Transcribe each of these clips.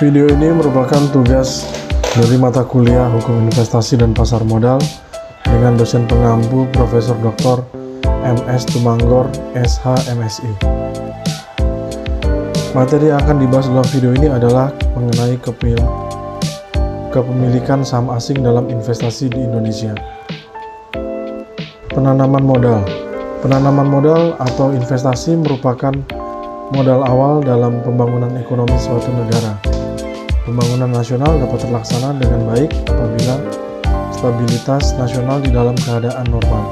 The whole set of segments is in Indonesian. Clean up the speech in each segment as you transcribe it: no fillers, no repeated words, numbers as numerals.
Video ini merupakan tugas dari mata kuliah Hukum Investasi dan Pasar Modal dengan dosen pengampu Profesor Dr. MS Tumanggor, SH, MSI. Materi yang akan dibahas dalam video ini adalah mengenai kepemilikan saham asing dalam investasi di Indonesia. Penanaman modal. Penanaman modal atau investasi merupakan modal awal dalam pembangunan ekonomi suatu negara. Pembangunan nasional dapat terlaksana dengan baik apabila stabilitas nasional di dalam keadaan normal.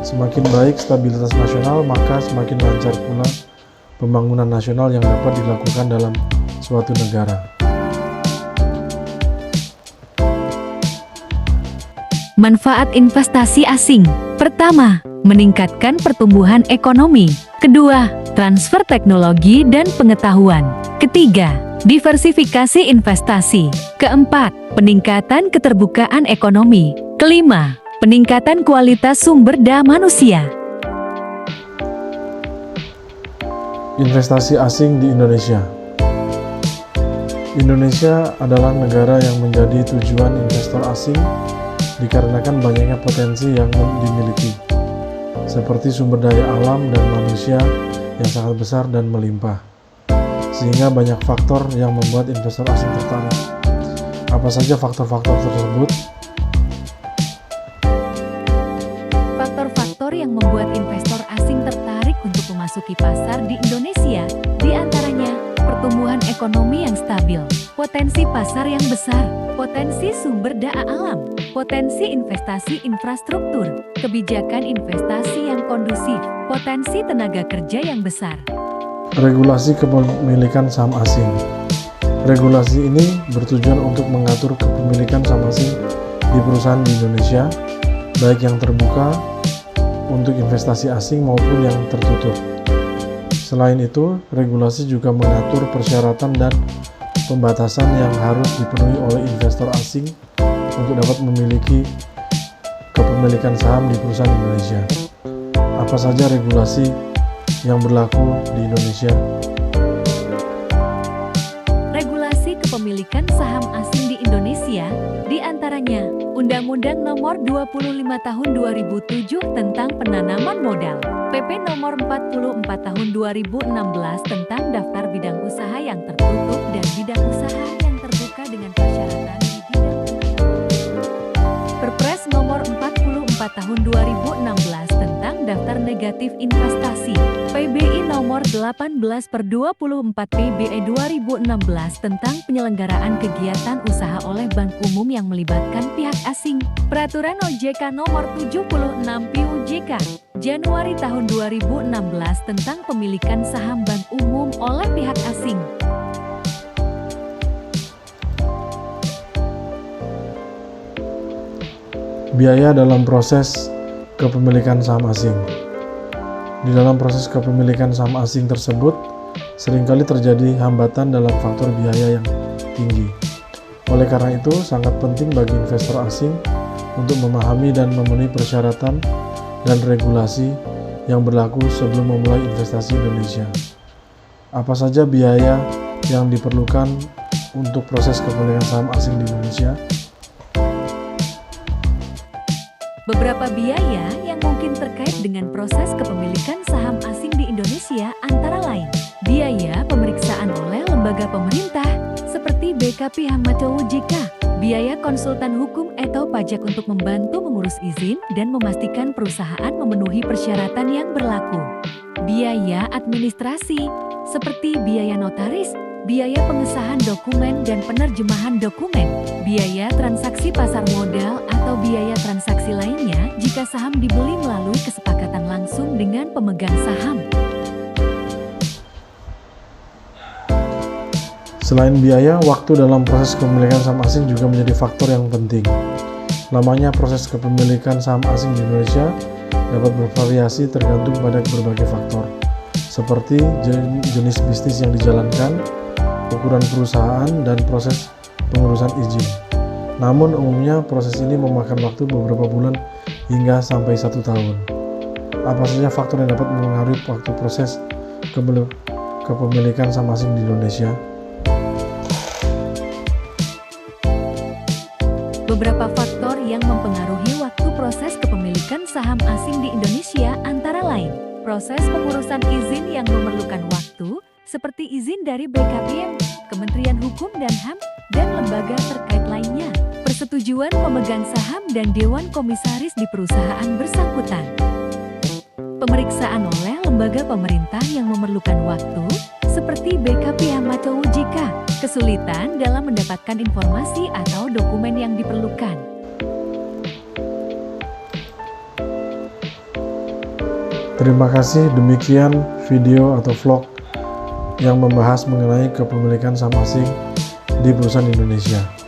Semakin baik stabilitas nasional, maka semakin lancar pula pembangunan nasional yang dapat dilakukan dalam suatu negara. Manfaat investasi asing. Pertama, meningkatkan pertumbuhan ekonomi. Kedua, transfer teknologi dan pengetahuan. Ketiga, diversifikasi investasi. Keempat, peningkatan keterbukaan ekonomi. Kelima, peningkatan kualitas sumber daya manusia. Investasi asing di Indonesia. Indonesia adalah negara yang menjadi tujuan investor asing dikarenakan banyaknya potensi yang dimiliki, seperti sumber daya alam dan manusia yang sangat besar dan melimpah, sehingga banyak faktor yang membuat investor asing tertarik. Apa saja faktor-faktor tersebut? Faktor-faktor yang membuat investor asing tertarik untuk memasuki pasar di Indonesia, diantaranya pertumbuhan ekonomi yang stabil, potensi pasar yang besar, potensi sumber daya alam, potensi investasi infrastruktur, kebijakan investasi yang kondusif, potensi tenaga kerja yang besar. Regulasi kepemilikan saham asing. Regulasi ini bertujuan untuk mengatur kepemilikan saham asing di perusahaan di Indonesia, baik yang terbuka untuk investasi asing maupun yang tertutup. Selain itu, regulasi juga mengatur persyaratan dan pembatasan yang harus dipenuhi oleh investor asing untuk dapat memiliki kepemilikan saham di perusahaan Indonesia. Apa saja regulasi yang berlaku di Indonesia? Regulasi kepemilikan saham asing di Indonesia, diantaranya Undang-Undang Nomor 25 Tahun 2007 tentang Penanaman Modal, PP Nomor 44 Tahun 2016 tentang Daftar Bidang Usaha yang Tertutup dan Bidang Usaha yang Terbuka dengan Persyaratan di Bidang Perpres Nomor 44 Tahun 2016 tentang Daftar Negatif Investasi, PBI Nomor 18/24 PBE 2016 tentang penyelenggaraan kegiatan usaha oleh bank umum yang melibatkan pihak asing, Peraturan OJK Nomor 76 PUJK Januari tahun 2016 tentang pemilikan saham bank umum oleh pihak asing. Biaya dalam proses kepemilikan saham asing. Di dalam proses kepemilikan saham asing tersebut, seringkali terjadi hambatan dalam faktor biaya yang tinggi. Oleh karena itu, sangat penting bagi investor asing untuk memahami dan memenuhi persyaratan dan regulasi yang berlaku sebelum memulai investasi Indonesia. Apa saja biaya yang diperlukan untuk proses kepemilikan saham asing di Indonesia? Beberapa biaya yang mungkin terkait dengan proses kepemilikan saham asing di Indonesia antara lain biaya pemeriksaan oleh lembaga pemerintah seperti BKPH atau OJK, biaya konsultan hukum atau pajak untuk membantu mengurus izin dan memastikan perusahaan memenuhi persyaratan yang berlaku, biaya administrasi seperti biaya notaris, biaya pengesahan dokumen dan penerjemahan dokumen, biaya transaksi pasar modal atau biaya transaksi lainnya jika saham dibeli melalui kesepakatan langsung dengan pemegang saham. Selain biaya, waktu dalam proses kepemilikan saham asing juga menjadi faktor yang penting. Lamanya proses kepemilikan saham asing di Indonesia dapat bervariasi tergantung pada berbagai faktor, seperti jenis bisnis yang dijalankan, ukuran perusahaan, dan proses pengurusan izin. Namun umumnya proses ini memakan waktu beberapa bulan hingga sampai 1 tahun. Apa saja faktor yang dapat mempengaruhi waktu proses kepemilikan saham asing di Indonesia? Beberapa faktor yang mempengaruhi waktu proses kepemilikan saham asing di Indonesia antara lain proses pengurusan izin yang memerlukan waktu, seperti izin dari BKPM, Kementerian Hukum dan HAM, dan lembaga terkait lainnya, persetujuan pemegang saham dan dewan komisaris di perusahaan bersangkutan. Pemeriksaan oleh lembaga pemerintah yang memerlukan waktu, seperti BKPM atau OJK, kesulitan dalam mendapatkan informasi atau dokumen yang diperlukan. Terima kasih, demikian video atau vlog yang membahas mengenai kepemilikan saham asing di perusahaan Indonesia.